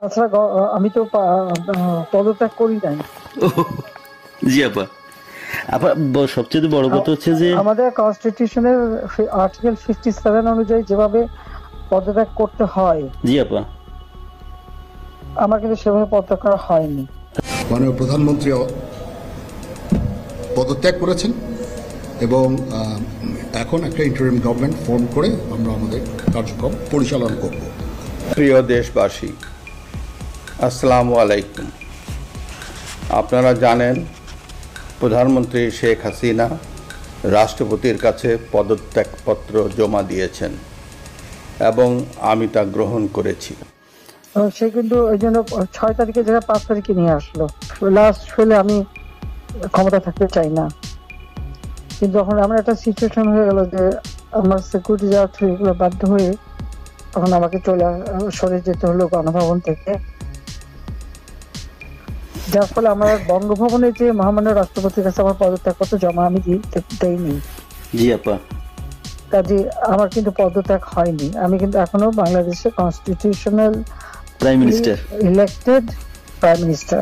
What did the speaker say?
তাছাড়া আমি তো পদত্যাগ করি নাই। জি আপা। আপা সবচেয়ে বড় কথা হচ্ছে যে আমাদের কনস্টিটিউশনের আর্টিকেল 57 অনুযায়ী যেভাবে পদত্যাগ করতে হয়, জি আপা, আমার কিন্তু সেভাবে পদত্যাগ করা হয়নি। মাননীয় প্রধানমন্ত্রী পদত্যাগ করেছেন এবং এখন একটা ইন্টারিম গভর্নমেন্ট ফর্ম করে আমরা আমাদের কার্যক্রম পরিচালনা করব। প্রিয় দেশবাসী, আসসালামু আলাইকুম। আপনারা জানেন প্রধানমন্ত্রী শেখ হাসিনা রাষ্ট্রপতির কাছে পদত্যাগপত্র জমা দিয়েছেন এবং আমি তা গ্রহণ করেছি। সে কিন্তু ওই জন্য 6 তারিখে জায়গায় 5 তারিখে নিয়ে আসলো। লাস্ট ফেলে আমি ক্ষমতা থাকতে চাই না, কিন্তু তখন আমার একটা সিচুয়েশন হয়ে গেল যে আমার সিকিউরিটি যাওয়ার এগুলো বাধ্য হয়ে তখন আমাকে সরে যেতে হলো গণভবন থেকে, যার ফলে আমার বঙ্গভবনে যে মহামান্য রাষ্ট্রপতির কাছে আমার পদত্যাগপত্র জমা আমি দেইনি। জি আপা, কাজে আমার কিন্তু পদত্যাগ হয়নি। আমি কিন্তু এখনো বাংলাদেশের constitutional prime minister, elected prime minister.